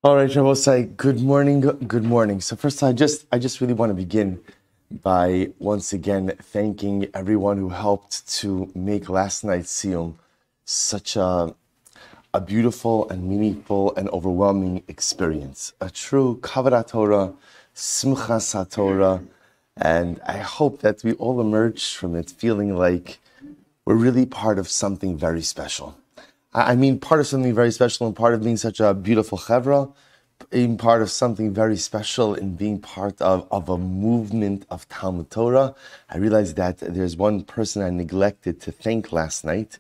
All right, Shavosai, good morning, good morning. So first, I just really want to begin by once again thanking everyone who helped to make last night's Siyum such a beautiful and meaningful and overwhelming experience. A true Kavod Torah, Simchas HaTorah, and I hope that we all emerge from it feeling like we're really part of something very special. I mean, part of something very special and part of being such a beautiful chevra, being part of something very special and being part of a movement of Talmud Torah. I realized that there's one person I neglected to thank last night,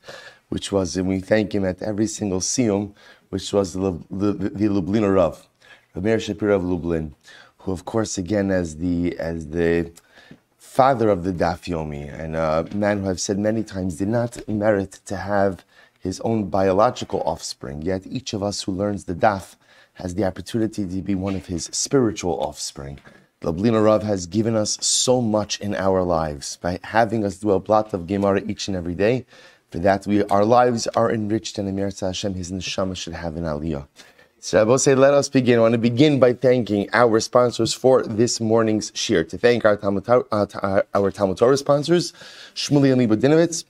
which was, and we thank him at every single siyum, which was the Lubliner Rav, Rav Meir Shapiro of Lublin, who of course, again, as the father of the Daf Yomi, and a man who I've said many times did not merit to have his own biological offspring, yet each of us who learns the Daf has the opportunity to be one of his spiritual offspring. The Lubliner Rav has given us so much in our lives by having us do a blot of Gemara each and every day. For that, our lives are enriched, and Emir Hashem, his neshama should have an aliyah. So I will say, let us begin. I want to begin by thanking our sponsors for this morning's shir. To thank our Talmud Torah sponsors, Shmuley and Libodinovitz,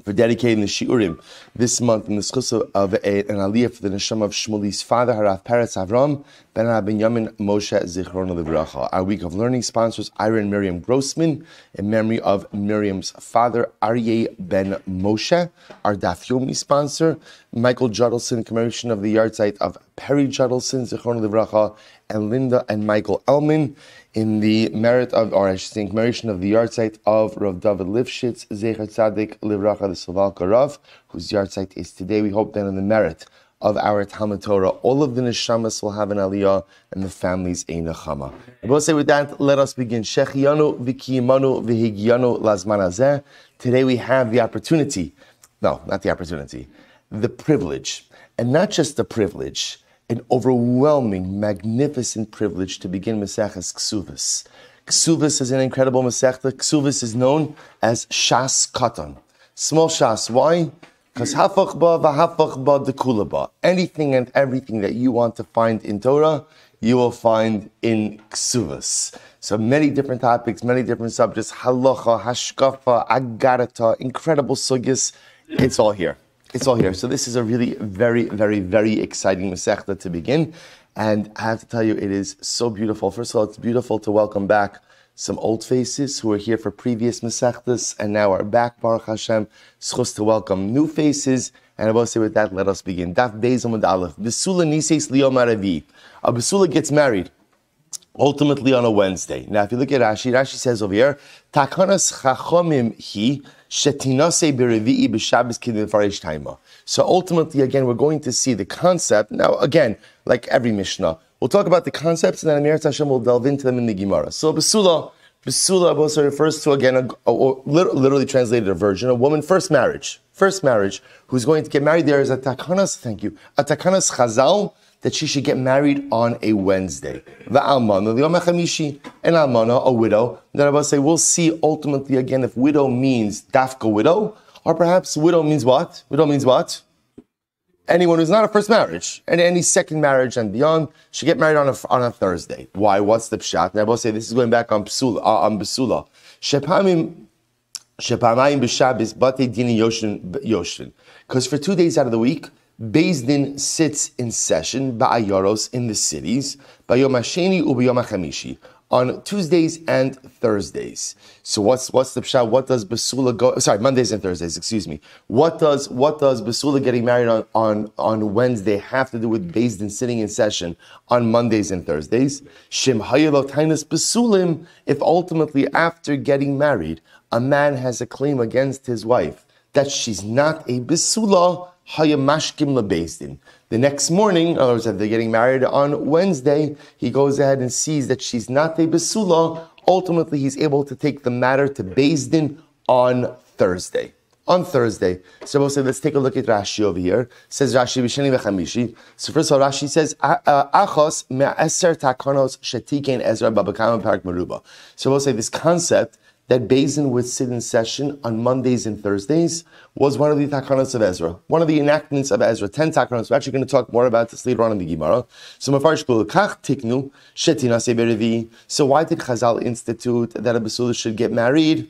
for dedicating the shiurim this month in the schus of an aliyah for the neshama of Shmuli's father, Harav Peretz Avram ben Benyamin Moshe Zichrono Livracha. Our week of learning sponsors, Ira and Miriam Grossman, in memory of Miriam's father, Aryeh ben Moshe. Our Daf Yomi sponsor, Michael Judelson, in commemoration of the yahrzeit of Perry Judelson, Zichrono Livracha, and Linda and Michael Elman, in the merit of, or I should say, in commemoration of the yahrzeit of Rav David Lifshitz, Zecher Tzadik Livracha, the Sovalka Rav, whose yahrzeit is today. We hope that in the merit of our Talmud Torah, all of the neshamas will have an aliyah and the families a nechama. I will say with that, let us begin. Shechianu v'kiyimanu v'higyanu lazman hazeh. Today we have the opportunity, no, not the opportunity, the privilege, and not just the privilege, an overwhelming, magnificent privilege to begin Maseches Kesuvos. Kesuvos is an incredible Masechta. Kesuvos is known as Shas Katan. Small Shas. Why? Because Hafach ba v'Hafach ba dekula ba. Anything and everything that you want to find in Torah, you will find in Kesuvos. So many different topics, many different subjects. Halacha, Hashkafa, Agarata, incredible sugyas. It's all here. It's all here. So this is a really very, very, very exciting Masechta to begin. And I have to tell you, it is so beautiful. First of all, it's beautiful to welcome back some old faces who were here for previous Masechtas and now are back, Baruch Hashem. Schus to welcome new faces. And I will say with that, let us begin. Daf Beis Amud Aleph. Besula Nises Liyom Aravi. A Besula gets married ultimately on a Wednesday. Now, if you look at Rashi says over here, Takanas Chachomim Hi Shetinase B'Revi'i B'Shabbos Kidin Farish Taima. So ultimately, again, we're going to see the concept. Now, again, like every Mishnah, we'll talk about the concepts, and then Amir Hashem will delve into them in the Gemara. So Besula also refers to, again, literally translated a virgin, a woman, first marriage, who's going to get married. There is a Takanas Chazal, that she should get married on a Wednesday. The almana, the yom and almana, a widow. Then I will say, we'll see ultimately again if widow means dafka widow, or perhaps widow means what? Widow means what? Anyone who's not a first marriage, and any second marriage and beyond, should get married on a Thursday. Why? What's the pshat? And I will say, this is going back on Besula. Shepamayim b'Shabbos batei dini yoshin. Because for 2 days out of the week, Beis Din sits in session, ba'ayaros, in the cities, b'yom hasheni u'b'yom hachamishi, on Tuesdays and Thursdays. So what's the pshat? What does Besula go? Sorry, Mondays and Thursdays. Excuse me. What does Besula getting married on Wednesday have to do with Beis Din sitting in session on Mondays and Thursdays? Shem hayelo tainas Besulim. If ultimately after getting married, a man has a claim against his wife that she's not a Besula, Hayamashkim lebezdin. The next morning, in other words, if they're getting married on Wednesday, he goes ahead and sees that she's not a besula. Ultimately, he's able to take the matter to Beis Din on Thursday. So we'll say, let's take a look at Rashi over here. Says Rashi b'sheni v'chamishi. So first of all, Rashi says achos me'eser takanos shetikein Ezra babakam parak meruba. So we'll say this concept that Beis Din would sit in session on Mondays and Thursdays was one of the takanos of Ezra, one of the enactments of Ezra, 10 takanos. We're actually going to talk more about this later on in the Gemara. So so why did Chazal institute that a Basula should get married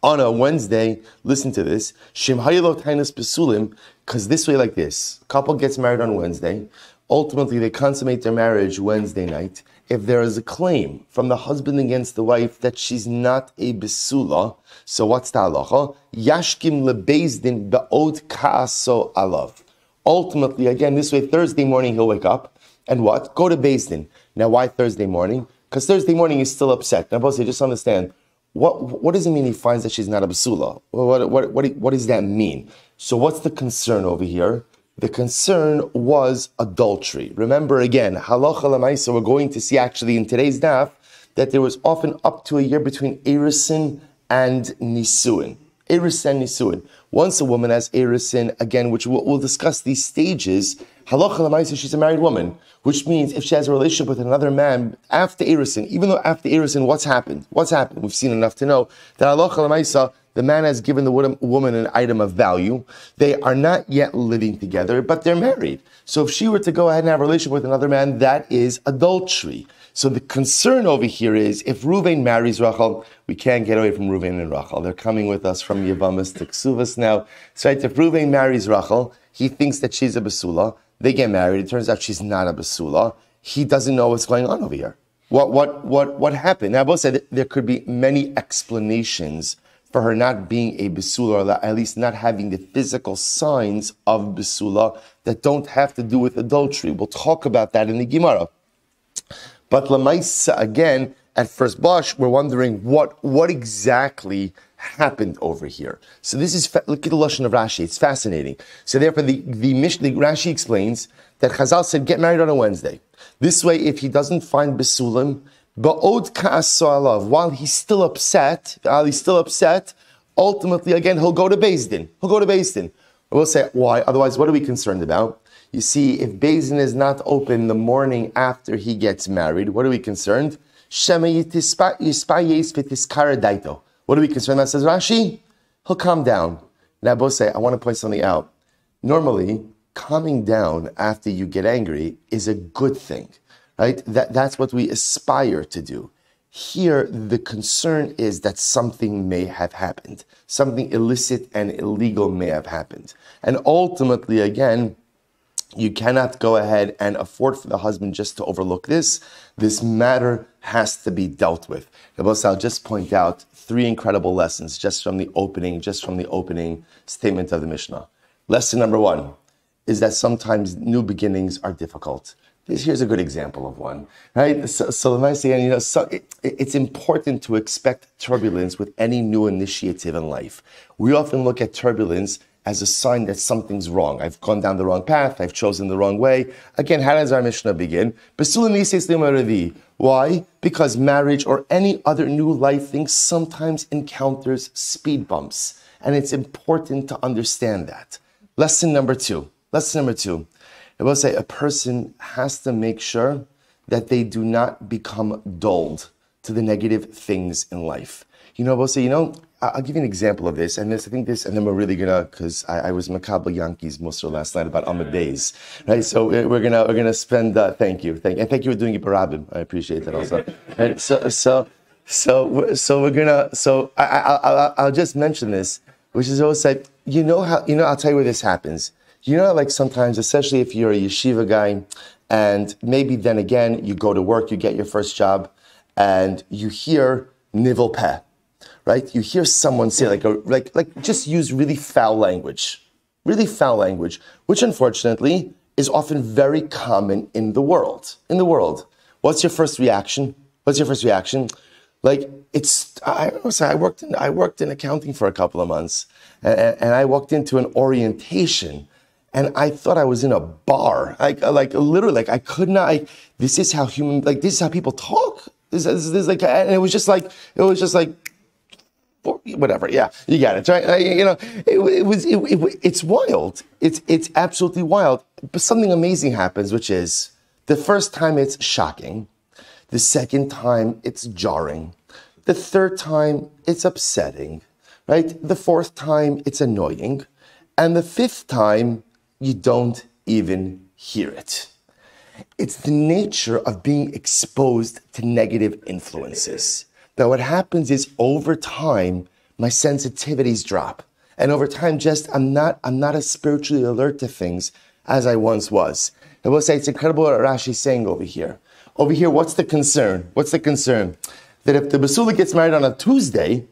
on a Wednesday? Listen to this. Because this way, like this, couple gets married on Wednesday. Ultimately, they consummate their marriage Wednesday night. If there is a claim from the husband against the wife that she's not a besula, so what's the halacha? Yashkim lebeis din be'od ka'aso alav. Ultimately, again, this way, Thursday morning he'll wake up and what? Go to Beis Din. Now, why Thursday morning? Because Thursday morning he's still upset. Now, both just understand, what does it mean he finds that she's not a besula? What does that mean? So what's the concern over here? The concern was adultery. Remember again, halacha l'maisa, we're going to see actually in today's daf that there was often up to a year between erisin and nisuin. Eris and nisuin. Once a woman has erisin, again, which we'll discuss these stages, halacha l'maisa, she's a married woman, which means if she has a relationship with another man after erisin, even though after erisin, what's happened? We've seen enough to know that halacha l'maisa, the man has given the woman an item of value. They are not yet living together, but they're married. So if she were to go ahead and have a relationship with another man, that is adultery. So the concern over here is, if Reuven marries Rachel, we can't get away from Reuven and Rachel. They're coming with us from Yavamas to Kesuvos now. So right, if Reuven marries Rachel, he thinks that she's a basula. They get married. It turns out she's not a basula. He doesn't know what's going on over here. What happened? Now, both said there could be many explanations for her not being a besula, or at least not having the physical signs of besula that don't have to do with adultery. We'll talk about that in the Gemara. But Lamaisa, again, at first blush, we're wondering what exactly happened over here. So this is, look at the lashon of Rashi, it's fascinating. So therefore, the Rashi explains that Chazal said, get married on a Wednesday. This way, if he doesn't find besulim, ba'od ka'aso alav, while he's still upset, ultimately, again, he'll go to Beis Din. We'll say, why? Otherwise, what are we concerned about? You see, if Beis Din is not open the morning after he gets married, what are we concerned? What are we concerned about? Says Rashi, he'll calm down. Now, both say, I want to point something out. Normally, calming down after you get angry is a good thing. Right? That's what we aspire to do. Here, the concern is that something may have happened. Something illicit and illegal may have happened. And ultimately, again, you cannot go ahead and afford for the husband just to overlook this. This matter has to be dealt with. I'll just point out 3 incredible lessons just from the opening statement of the Mishnah. Lesson number 1 is that sometimes new beginnings are difficult. Here's a good example of one, right? So it's important to expect turbulence with any new initiative in life. We often look at turbulence as a sign that something's wrong. I've gone down the wrong path. I've chosen the wrong way. Again, how does our Mishnah begin? Why? Because marriage or any other new life thing sometimes encounters speed bumps. And it's important to understand that. Lesson number 2. I will say a person has to make sure that they do not become dulled to the negative things in life. I will say, I'll give you an example of this, and then we're really gonna, because I was Makabel Yankees most of last night about Ahmed Bays, right? So we're gonna spend. Thank you, and thank you for doing it, Barabim. I appreciate that also. Right? So we're gonna. So I'll just mention this, which is always like, I'll tell you where this happens. Like sometimes, especially if you're a yeshiva guy, and maybe then again, you go to work, you get your first job, and you hear nivel peh, right? You hear someone say like just use really foul language, which unfortunately is often very common in the world. What's your first reaction? Like I worked in accounting for a couple of months, and I walked into an orientation. And I thought I was in a bar. Literally, I could not. This is how this is how people talk. This and it was just like, whatever. Yeah, you got it, right? It's wild. It's absolutely wild. But something amazing happens, which is the first time it's shocking, the second time it's jarring, The third time, it's upsetting, right? The fourth time, it's annoying. And the fifth time, you don't even hear it. It's the nature of being exposed to negative influences. Now, what happens is over time, my sensitivities drop. And over time, I'm not as spiritually alert to things as I once was. I will say it's incredible what Rashi's saying over here. Over here, what's the concern? What's the concern? That if the basula gets married on a Tuesday,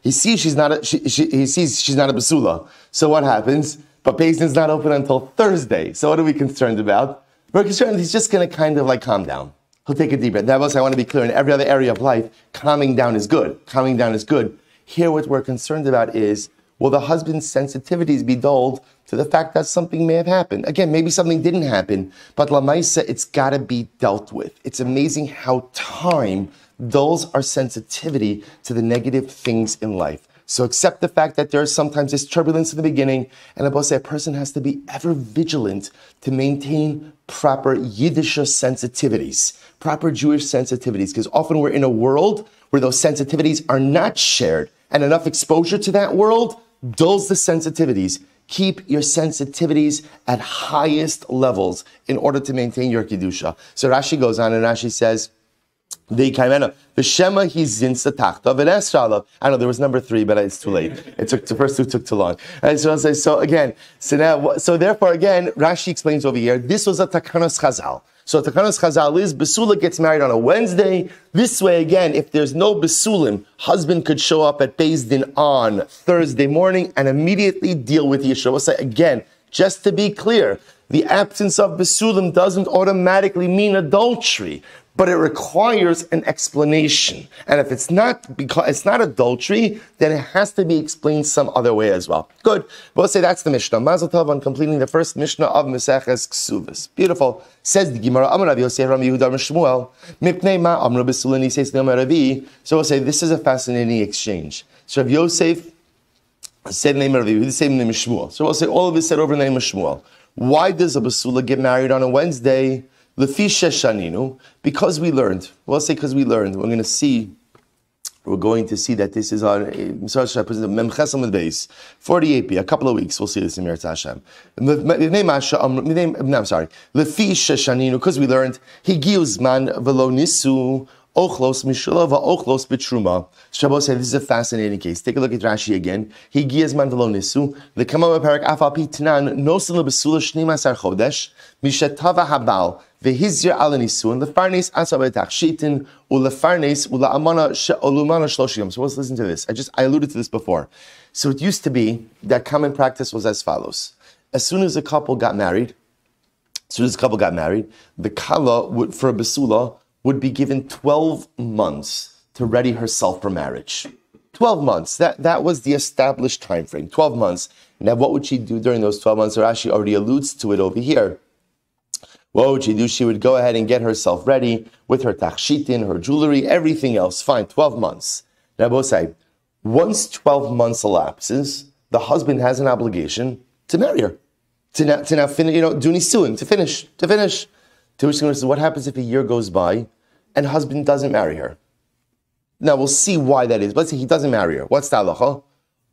he sees she's not a basula. So what happens? But Payton's not open until Thursday. So what are we concerned about? We're concerned he's just going to kind of like calm down. He'll take a deep breath. That was, I want to be clear, in every other area of life, calming down is good. Calming down is good. Here, what we're concerned about is, will the husband's sensitivities be dulled to the fact that something may have happened? Again, maybe something didn't happen, but Lamaisa, it's got to be dealt with. It's amazing how time dulls our sensitivity to the negative things in life. So accept the fact that there is sometimes this turbulence in the beginning, and I will say a person has to be ever vigilant to maintain proper Yiddish sensitivities, proper Jewish sensitivities, because often we're in a world where those sensitivities are not shared, and enough exposure to that world dulls the sensitivities. Keep your sensitivities at highest levels in order to maintain your Kedusha. So Rashi goes on and Rashi says, I know there was number 3, but it's too late. It took the first 2 took too long. And so therefore again, Rashi explains over here, this was a Takanos Chazal. So Takanos Chazal is, Basula gets married on a Wednesday. This way again, if there's no Basulim, husband could show up at Beis Din on Thursday morning and immediately deal with the issue. We'll say again, just to be clear, the absence of Basulim doesn't automatically mean adultery, but it requires an explanation. And if it's not adultery, then it has to be explained some other way as well. Good. We'll say that's the Mishnah. Mazel tov on completing the first Mishnah of Meseches Kesuvos. Beautiful. Says the Gemara, Amar Rav Yosef Ram Yehuda Shmuel, Mipnei ma Amar Besulani says the Amar Ravi. So we'll say this is a fascinating exchange. So Rav Yosef said the name of Ravi, the same name of Shmuel. So we'll say all of this said over the name of Shmuel. Why does a basula get married on a Wednesday? Lefisha shaninu, because we learned. We'll say because we learned. We're going to see that this is on Mem Chesam with base 48b. A couple of weeks, we'll see this in Meretz Hashem. I'm sorry. Lefisha shaninu, because we learned. Higius man velo nisu. Ochlos mishulava ochlos betruma. Shabbos said this is a fascinating case. Take a look at Rashi again. He gias man velo nisu. The kamam parak afapi tnan nosil besula shnima sar chodesh mishatava habal vehizir ala nisun lefarnes asabay tachshitin ulefarnes ulaamana sheolumana shloshim. So let's listen to this. I alluded to this before. So it used to be that common practice was as follows: as soon as a couple got married, the kala would, for a besula, would be given 12 months to ready herself for marriage. 12 months. That was the established time frame. 12 months. Now, what would she do during those 12 months? Rashi already alludes to it over here. What would she do? She would go ahead and get herself ready with her tachshitin, her jewelry, everything else. Fine, 12 months. Now, both say, once 12 months elapses, the husband has an obligation to marry her. To now finish, do nisuin, to finish. To which says, what happens if a year goes by and husband doesn't marry her? Now we'll see why that is. Let's say he doesn't marry her. What's the halacha?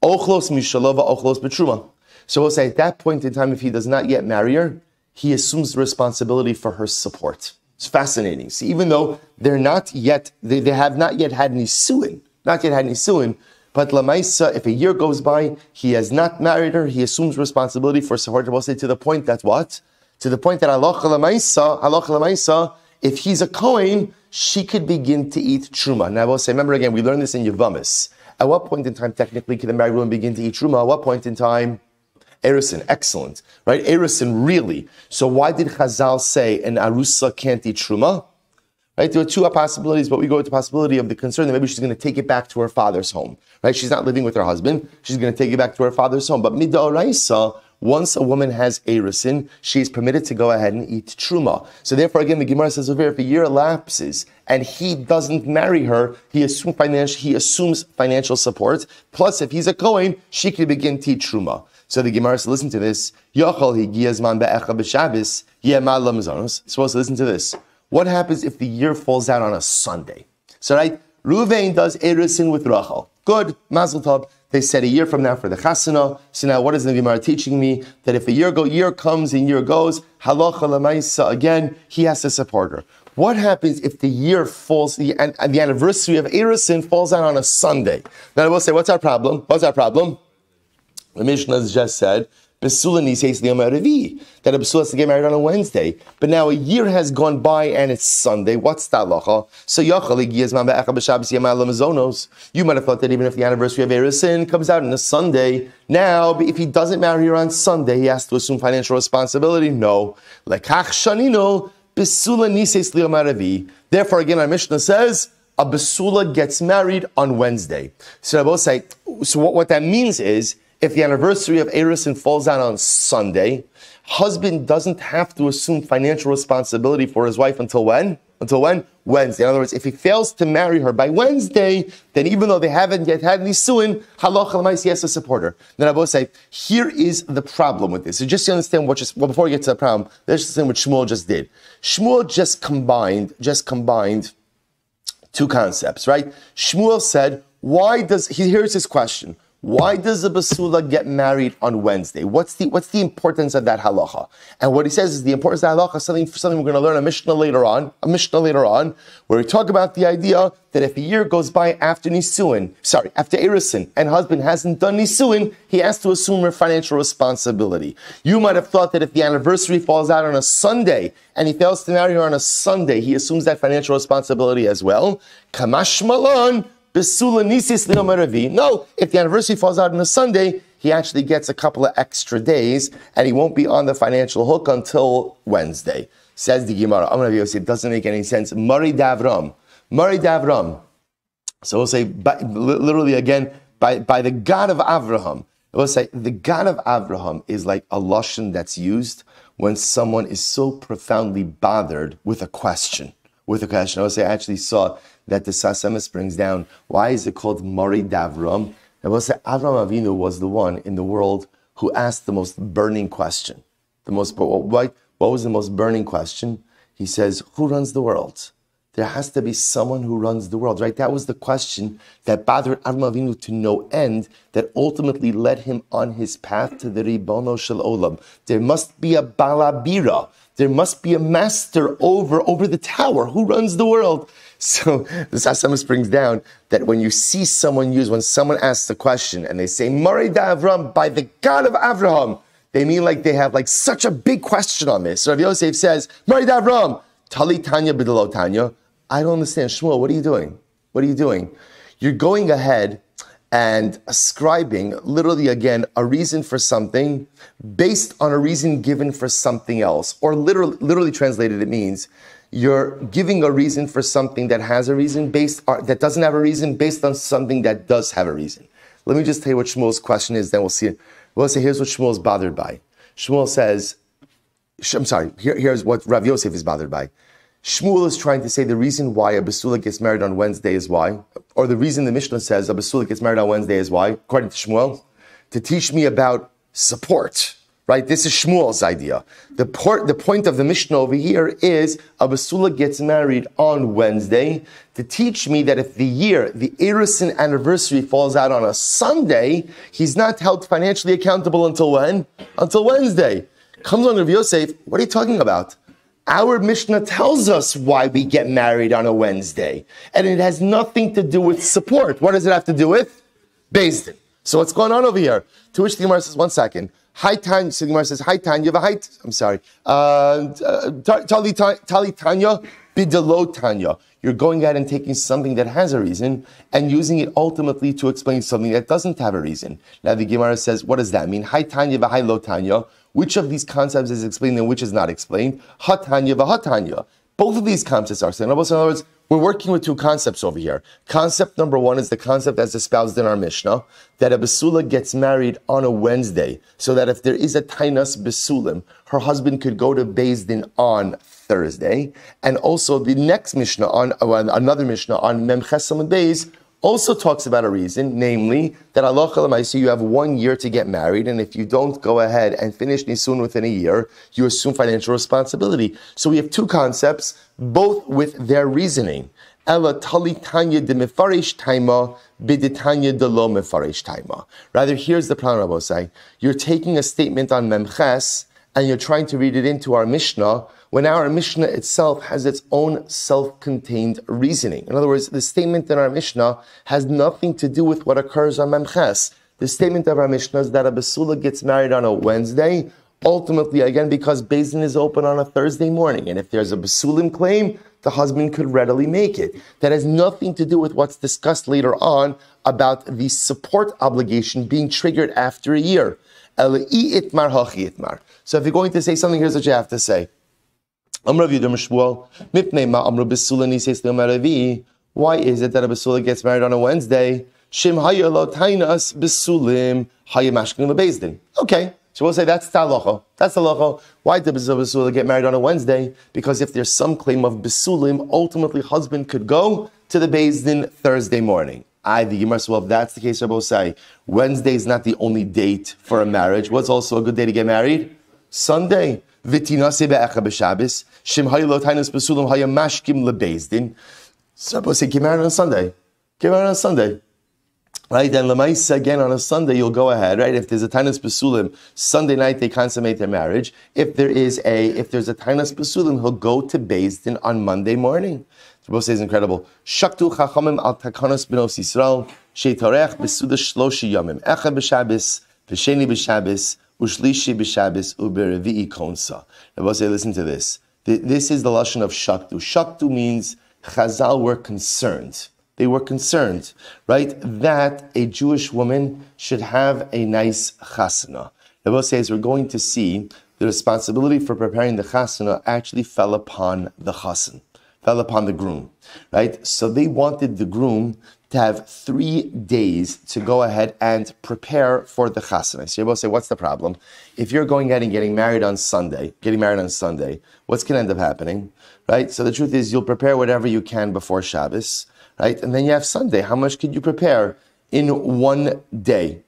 Ochlos mishalova, ochlos betruma. So we'll say at that point in time, if he does not yet marry her, he assumes the responsibility for her support. It's fascinating. See, even though they have not yet had nisuin, but lamaisa, if a year goes by, he has not married her, he assumes responsibility for support. We'll say to the point that what? To the point that halacha l'maisa, if he's a Kohen, she could begin to eat truma. Now I will say, remember again, we learned this in Yevamis. At what point in time, technically, can the married woman begin to eat truma? At what point in time? Erusin, excellent, right? Erusin, really. So why did Chazal say an arusa can't eat truma? Right? There are two possibilities, but we go with the possibility of the concern that maybe she's going to take it back to her father's home. Right? She's not living with her husband. She's going to take it back to her father's home. But midoraisa, once a woman has erusin, she is permitted to go ahead and eat truma. So therefore, again, the Gemara says over here, if a year elapses and he doesn't marry her, he assumes financial support. Plus, if he's a Kohen, she can begin to eat truma. So the Gemara says, listen to this. So also listen to this. What happens if the year falls out on a Sunday? So right, Ruvain does Erusin with Rachel. Good, Mazel Tov. They said a year from now for the Chasana. So now what is the Gemara teaching me? That if a year comes and year goes, Halacha Lamaisa, again, he has to support her. What happens if the year falls, the anniversary of Erusin falls out on a Sunday? Then I will say, what's our problem? What's our problem? The Mishnah has just said, Besula Niseis Liyom Revi, that a Besula has to get married on a Wednesday. But now a year has gone by and it's Sunday. What's the halacha? So you might have thought that even if the anniversary of Erusin comes out on a Sunday, now if he doesn't marry her on Sunday, he has to assume financial responsibility. No. Lekach Shanino, Besula Niseis Liyom Revi. Therefore, again, our Mishnah says, a Besula gets married on Wednesday. So I will say, so what that means is, if the anniversary of Erusin falls out on Sunday, husband doesn't have to assume financial responsibility for his wife until when? Until when? Wednesday. In other words, if he fails to marry her by Wednesday, then even though they haven't yet had nisuin, halacha l'maisa, he has to support her. Then I will say, here is the problem with this. So just to understand before we get to the problem, let's just understand what Shmuel just did. Shmuel just combined two concepts, right? Shmuel said, here's his question. Why does a basula get married on Wednesday? What's the importance of that halacha? And what he says is the importance of that halacha is something we're going to learn a Mishnah later on, where we talk about the idea that if a year goes by after Erusin, and husband hasn't done nisuin, he has to assume her financial responsibility. You might have thought that if the anniversary falls out on a Sunday, and he fails to marry her on a Sunday, he assumes that financial responsibility as well. Kamash Malon, Besula Nisis Liyom Revi. No, if the anniversary falls out on a Sunday, he actually gets a couple of extra days, and he won't be on the financial hook until Wednesday. Says the Gemara. I'm going to say it doesn't make any sense. Mari Davram. So we'll say, literally again, by the God of Avraham. We'll say the God of Avraham is like a lashon that's used when someone is so profoundly bothered with a question. I would say I actually saw that the Sasemis brings down, why is it called Mari Davram? I will say Avram Avinu was the one in the world who asked the most burning question. What was the most burning question? He says, who runs the world? There has to be someone who runs the world, right? That was the question that bothered Avram Avinu to no end, that ultimately led him on his path to the Ribono Shel Olam. There must be a Balabira. There must be a master over the tower. Who runs the world? So the Sasemis brings down that when someone asks a question and they say, Mari Davram, by the God of Avraham, they mean like they have like such a big question on this. So Rav Yosef says, Mari Davram, Tali Tanya B'delo Tanya. I don't understand. Shmuel, what are you doing? You're going ahead and ascribing, literally again, a reason for something based on a reason given for something else. Or literally translated, it means you're giving a reason for something that has a reason that doesn't have a reason based on something that does have a reason. Let me just tell you what Shmuel's question is, then we'll see it. We'll say, here's what Shmuel's bothered by. Shmuel says, here's what Rav Yosef is bothered by. Shmuel is trying to say the reason why a basula gets married on Wednesday is why, or the reason the Mishnah says a basula gets married on Wednesday is why, according to Shmuel, to teach me about support, right? This is Shmuel's idea. The point of the Mishnah over here is a basula gets married on Wednesday to teach me that if the Erusin anniversary falls out on a Sunday, he's not held financially accountable until when? Until Wednesday. Comes on Rav Yosef, what are you talking about? Our Mishnah tells us why we get married on a Wednesday. And it has nothing to do with support. What does it have to do with? Beis Din. So what's going on over here? To which the Gemara says, one second. Hi Tanya, so the Gemara says, Hi Tanya, Tali Tanya, Bidelo Tanya. You're going ahead and taking something that has a reason and using it ultimately to explain something that doesn't have a reason. Now the Gemara says, what does that mean? Hi Tanya, Lo Tanya. Which of these concepts is explained and which is not explained? Hatanya v'hatanya. Both of these concepts are explained. In other words, we're working with two concepts over here. Concept number one is the concept as espoused in our Mishnah, that a basula gets married on a Wednesday, so that if there is a tainas basulim, her husband could go to Beis Din on Thursday. And also the next Mishnah, another Mishnah on Mem Chesam and Beis, also talks about a reason, namely that Allah L'maisa, you have 1 year to get married, and if you don't go ahead and finish nisun within a year, you assume financial responsibility. So we have two concepts, both with their reasoning. Ela talitanya de mefarish taima biditanya de lo mefarish taima. Rather, here's the plan, Rabbosai. You're taking a statement on Memches and you're trying to read it into our Mishnah when our Mishnah itself has its own self-contained reasoning. In other words, the statement in our Mishnah has nothing to do with what occurs on Memches. The statement of our Mishnah is that a Basula gets married on a Wednesday, ultimately, again, because Beis Din is open on a Thursday morning. And if there's a Basulim claim, the husband could readily make it. That has nothing to do with what's discussed later on about the support obligation being triggered after a year. So if you're going to say something, here's what you have to say. Why is it that a Basula gets married on a Wednesday? Okay. So we'll say that's halacha. That's halacha. Why did Basula get married on a Wednesday? Because if there's some claim of Basulim, ultimately husband could go to the Beis Din Thursday morning. The Gemara says, well, if that's the case, Rabbi say, Wednesday is not the only date for a marriage. What's also a good day to get married? Sunday. V'tinase be'echa b'Shabbos. Shem haylo tainus Basulim haya mashkim leBeis Din. So Rabbi say, get married on Sunday. Get married on Sunday. Right, then Lamaisa again on a Sunday, you'll go ahead, right? If there's a Tainas Basulim, Sunday night they consummate their marriage. If there's a Tainas Basulim, he'll go to Beis Din on Monday morning. So both says incredible. Shaktu chachamim al takanos benos Yisrael, sheitarech besuda shloshi yamim, echa b'Shabbos, v'sheni b'Shabbos, ushlishi b'Shabbos, u'berevi'i konsa. Now both say, listen to this. This is the lashon of Shaktu. Shaktu means Chazal were concerned. They were concerned, right, that a Jewish woman should have a nice chasana. Rabbi says we're going to see the responsibility for preparing the chasana actually fell upon the chasan, fell upon the groom, right? So they wanted the groom to have 3 days to go ahead and prepare for the chasana. So Rabbi say, what's the problem? If you're going ahead and getting married on Sunday, what's going to end up happening, right? So the truth is you'll prepare whatever you can before Shabbos, right? And then you have Sunday. How much could you prepare in one day?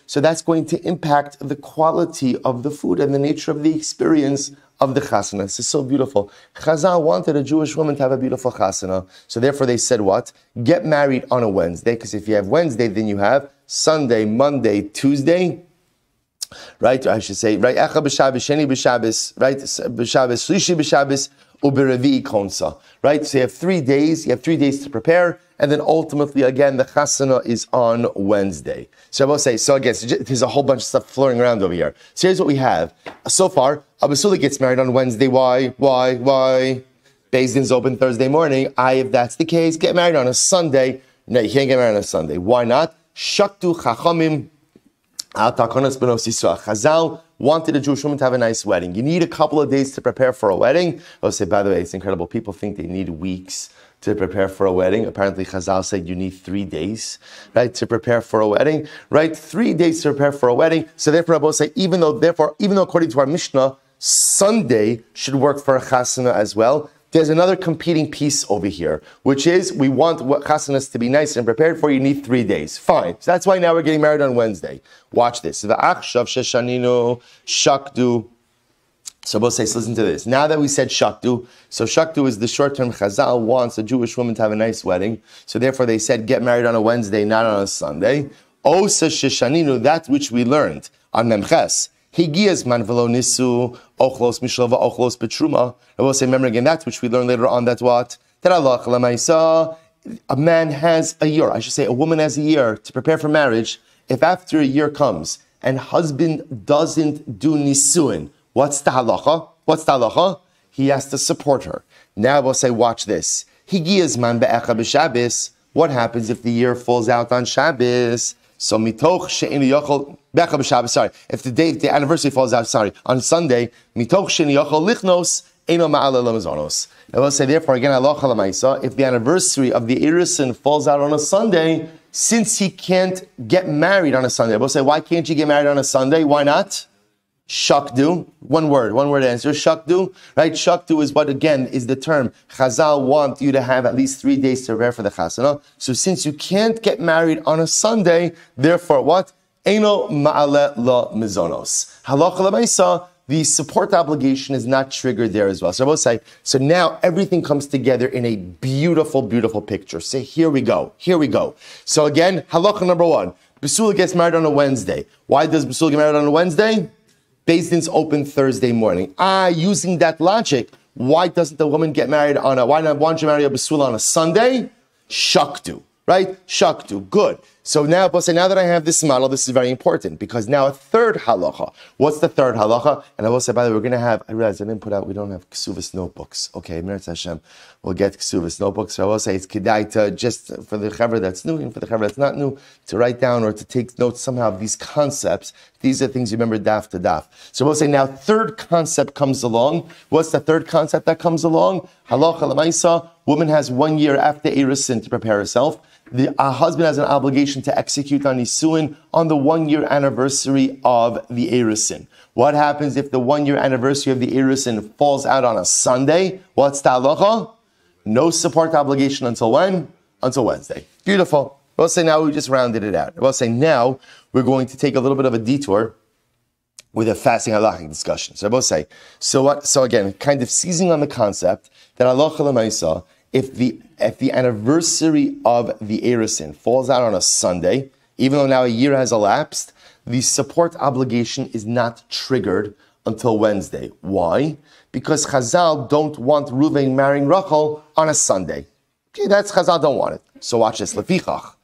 So that's going to impact the quality of the food and the nature of the experience of the chasana. This is so beautiful. Chazal wanted a Jewish woman to have a beautiful chasana. So therefore they said what? Get married on a Wednesday, because if you have Wednesday, then you have Sunday, Monday, Tuesday, right? I should say, right? Echa b'Shabbos, Sheni b'Shabbos, right? B'Shabbos, Shlishi b'Shabbos, u'berevi'i konsa, right? So you have 3 days. You have 3 days to prepare, and then ultimately, again, the chasana is on Wednesday. So I will say, so again, there's a whole bunch of stuff floating around over here. So here's what we have. So far, a Basula gets married on Wednesday. Why? Beis Din's open Thursday morning. If that's the case, get married on a Sunday. No, you can't get married on a Sunday. Why not? Shaktu chachamim al takonos benos Yisrael. Chazal wanted a Jewish woman to have a nice wedding. You need a couple of days to prepare for a wedding. I'll say, by the way, it's incredible. People think they need weeks to prepare for a wedding. Apparently, Chazal said you need 3 days, right, to prepare for a wedding, right? 3 days to prepare for a wedding. So therefore, I will say, even though according to our Mishnah, Sunday should work for a chasana as well, there's another competing piece over here, which is we want chasanas to be nice and prepared for. You need 3 days. Fine. So that's why now we're getting married on Wednesday. Watch this. V'achshav sheshaninu shakdu. So both say, so listen to this. Now that we said shakdu, so shakdu is the short term. Chazal wants a Jewish woman to have a nice wedding. So therefore they said get married on a Wednesday, not on a Sunday. Osa sheshaninu, that which we learned on Memches. Higias man velo nisu ochlos mishlova ochlos betruma. I will say, remember again, that's which we learn later on. That's what? A man has a year. I should say, a woman has a year to prepare for marriage. If after a year comes and husband doesn't do nisuin, what's the halacha? He has to support her. Now I will say, watch this. Higias man be'echa b'Shabbos. What happens if the year falls out on Shabbos? So mitoch she'enu yochol becha b'Shabbos. Sorry, if the anniversary falls out, on Sunday, mitoch she'enu yochol lichnos eno ma'ala lamazonos. I will say, therefore, again, halacha l'maisa, if the anniversary of the irisin falls out on a Sunday, since he can't get married on a Sunday, I will say, why can't you get married on a Sunday? Why not? Shakdu, one word answer, shakdu, right? Shakdu is what, again, is the term. Chazal want you to have at least 3 days to prepare for the chasana. So since you can't get married on a Sunday, therefore what? Eino ma'ale la mizonos. Halacha l'maisa, the support obligation is not triggered there as well. So I will say, so now everything comes together in a beautiful, beautiful picture. So here we go. So again, halacha number one, Basula gets married on a Wednesday. Why does Basula get married on a Wednesday? Beis Din's open Thursday morning. Using that logic, why doesn't the woman get married why don't you marry a Basula on a Sunday? Shaktu, right? Shaktu, good. So now that I have this model, this is very important because now a third halacha. What's the third halacha? And I will say, by the way, we're going to have, I realize I didn't put out, we don't have Kesuvos notebooks. Okay, Meretz Hashem, we'll get Kesuvos notebooks. So I will say it's kedai to just for the chaver that's new and for the chaver that's not new to write down or to take notes somehow of these concepts. These are things you remember daf to daf. So we'll say now third concept comes along. What's the third concept that comes along? Halacha l'maisa, woman has 1 year after Erusin to prepare herself. The husband has an obligation to execute on Nisuin on the 1 year anniversary of the Erusin. What happens if the 1 year anniversary of the Erusin falls out on a Sunday? What's the halacha? No support obligation until when? Until Wednesday. Beautiful. We'll say now we just rounded it out. We'll say now we're going to take a little bit of a detour with a fasting halachic discussion. So I will say, so again, kind of seizing on the concept that halacha l'maisa, if the anniversary of the Erusin falls out on a Sunday, even though now a year has elapsed, the support obligation is not triggered until Wednesday. Why? Because Chazal don't want Ruvain marrying Rachel on a Sunday. Okay, that's Chazal don't want it. So watch this. Lefichach.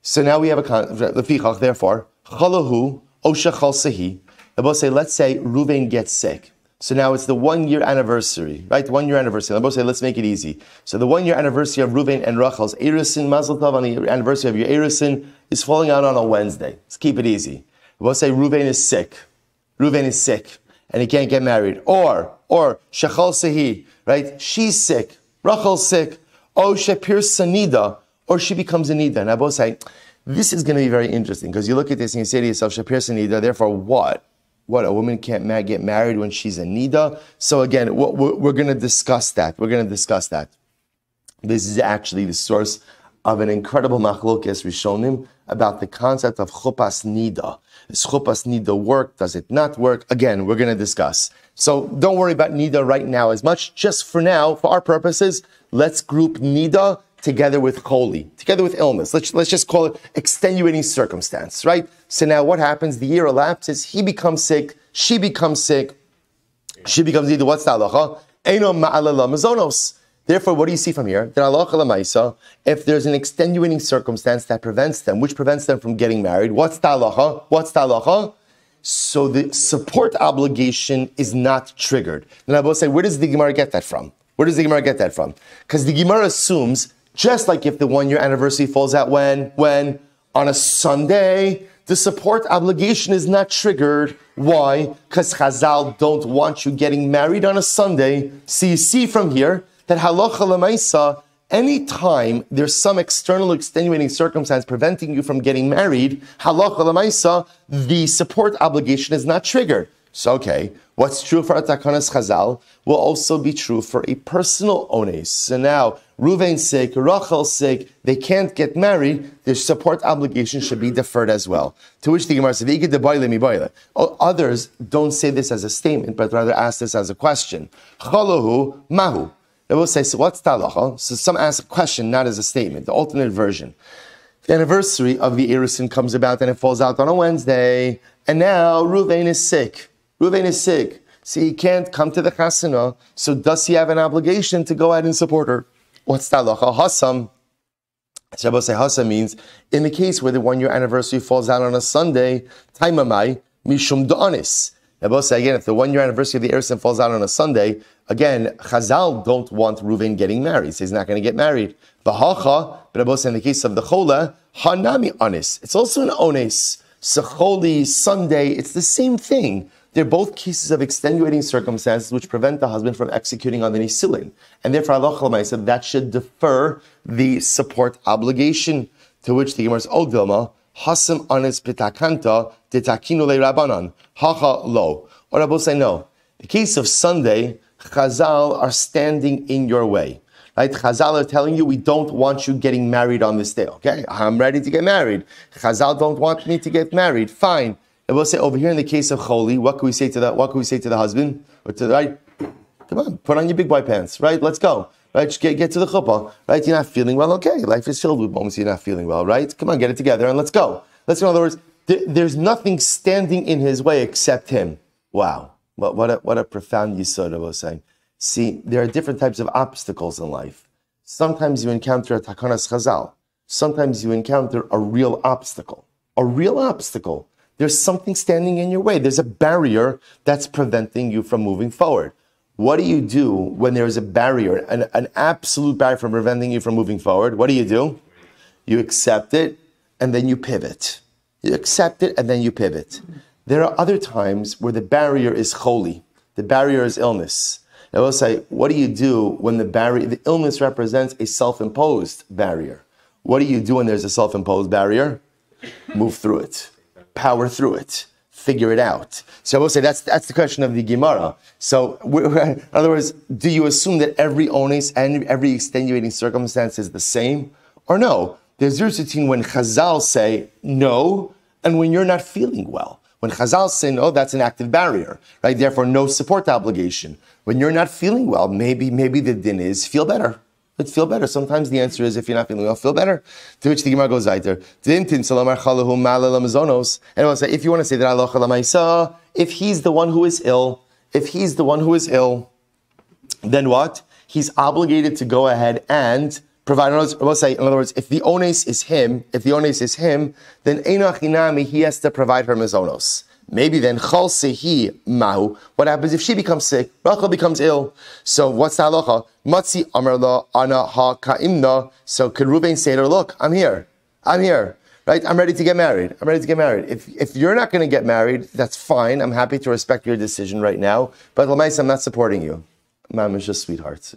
So now we have a lefichach. Therefore, chalahu osha chal sehi. Let's say Ruvain gets sick. So now it's the 1 year anniversary, right? 1 year anniversary. Let's make it easy. So the 1 year anniversary of Ruvain and Rachel's Erusin, Mazel Tov, on the anniversary of your Erusin is falling out on a Wednesday. Let's keep it easy. We'll say Ruvain is sick. And he can't get married. Or Shechal Sehi, right? She's sick. Rachel's sick. Oh, Shepir Sanida. Or she becomes a Nida. And I both say, this is going to be very interesting because you look at this and you say to yourself, Shepir Sanida, therefore what? What, a woman can't get married when she's a Nida? So again, we're going to discuss that. This is actually the source of an incredible machlokes rishonim about the concept of chupas Nida. Does chupas Nida work? Does it not work? Again, we're going to discuss. So don't worry about Nida right now as much. Just for now, for our purposes, let's group Nida together with choli, together with illness. Let's just call it extenuating circumstance, right? So now what happens? The year elapses, he becomes sick, she becomes sick, she becomes either what's the halacha? Eino ma'alala mazonos. Therefore, what do you see from here? That halacha l'maisa, if there's an extenuating circumstance that prevents them, which prevents them from getting married, what's the halacha? So the support obligation is not triggered. Then I will say, where does the Gemara get that from? Because the Gemara assumes, just like if the 1 year anniversary falls out when? On a Sunday, the support obligation is not triggered. Why? Because Chazal don't want you getting married on a Sunday. So you see from here that halacha l'maisa, anytime there's some external extenuating circumstance preventing you from getting married, halacha l'maisa, the support obligation is not triggered. So okay, what's true for Atakanas Chazal will also be true for a personal ones. So now, Ruvain's sick, Rachel's sick, they can't get married, their support obligation should be deferred as well. To which the Gemara says, others don't say this as a statement, but rather ask this as a question. Chalahu mahu. They will say, so what's talacha? So some ask a question, not as a statement, the alternate version. The anniversary of the Erusin comes about and it falls out on a Wednesday, and now Ruvain is sick. So he can't come to the chasana. So does he have an obligation to go ahead and support her? What's that halacha? Hasam. Shabbos say Hasam means in the case where the 1 year anniversary falls out on a Sunday, taimamai mishum da'anis. Shabbos say again, if the 1 year anniversary of the Erusin falls out on a Sunday, again, Chazal don't want Ruvain getting married. So he's not going to get married. V'hacha, but Shabbos say in the case of the chola, hanami anis. It's also an ones. So choli, Sunday, it's the same thing. They're both cases of extenuating circumstances which prevent the husband from executing on the nisuin. And therefore, halacha l'maisa, that should defer the support obligation. To which the Gemara says, O Dilma, hasam anis pitakanta detakinu le rabanan, hacha lo. Or Rabbi will say, no. The case of Sunday, Chazal are standing in your way. Right? Chazal are telling you, we don't want you getting married on this day. Okay? I'm ready to get married. Chazal don't want me to get married. Fine. And we'll say over here in the case of choli, what can we say to that? What can we say to the husband or to the right? Come on, put on your big boy pants, right? Let's go, right? Just get to the chuppah, right? You're not feeling well, okay? Life is filled with moments you're not feeling well, right? Come on, get it together and let's go. Let's go. In other words, there's nothing standing in his way except him. Wow, what a profound yisod I was saying. See, there are different types of obstacles in life. Sometimes you encounter a takanas chazal. Sometimes you encounter a real obstacle. A real obstacle. There's something standing in your way. There's a barrier that's preventing you from moving forward. What do you do when there's a barrier, an absolute barrier from preventing you from moving forward? What do? You accept it, and then you pivot. You accept it, and then you pivot. There are other times where the barrier is choli. The barrier is illness. I will say, what do you do when the illness represents a self-imposed barrier? What do you do when there's a self-imposed barrier? Move through it. Power through it. Figure it out. So I will say that's the question of the Gemara. So in other words, do you assume that every onus and every extenuating circumstance is the same? Or no? There's a difference between when Chazal say no and when you're not feeling well. When Chazal say no, that's an active barrier, right? Therefore, no support obligation. When you're not feeling well, maybe the din is feel better. Let's feel better. Sometimes the answer is if you're not feeling well, feel better. To which the Gemara goes right there. And I will say, if you want to say that halacha l'maisa, if he's the one who is ill, then what? He's obligated to go ahead and provide. I will say, in other words, if the ones is him, then einachinami, he has to provide her mizonos. Maybe then chol sehi mahu. What happens if she becomes sick? Rachel becomes ill. So what's the halacha? Matzi amar la ana ha ka'imna. So could Reuven say to her, look, I'm here, right? I'm ready to get married. If you're not going to get married, that's fine. I'm happy to respect your decision right now. But l'maisa, I'm not supporting you. Mom is just sweetheart,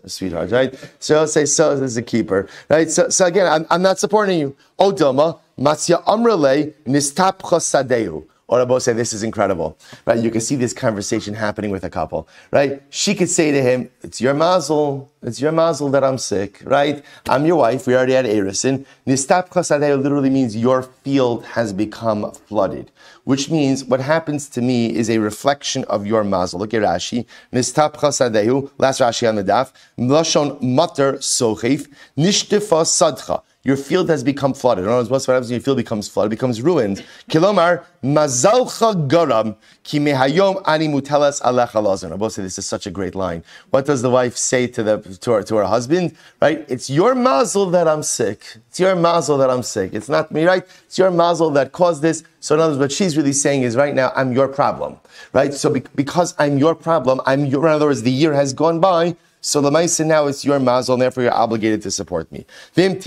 right? So I'll say, so this is a keeper, right? So again, I'm not supporting you. O Dilma, matzia amrele nistapcha sadeu. Or Rabbi say, this is incredible, right? You can see this conversation happening with a couple, right? She could say to him, it's your mazel that I'm sick, right? I'm your wife, we already had Erison. Nistap chasadeo literally means your field has become flooded, which means what happens to me is a reflection of your mazel. Look at Rashi. Nistap chasadeo, last Rashi on the daf, mlashon mater sochif, nishtifa sadcha. Your field has become flooded. In other words, what happens when your field becomes flooded? It becomes ruined. Kilomar, mazalcha garam, ki mehayom ani mutelas alecha lazon. I will say this is such a great line. What does the wife say to her husband? Right? It's your mazel that I'm sick. It's not me, right? It's your mazel that caused this. So in other words, what she's really saying is right now, I'm your problem. Right? So because I'm your problem, in other words, the year has gone by, so lemaisa now it's your mazel, and therefore you're obligated to support me. And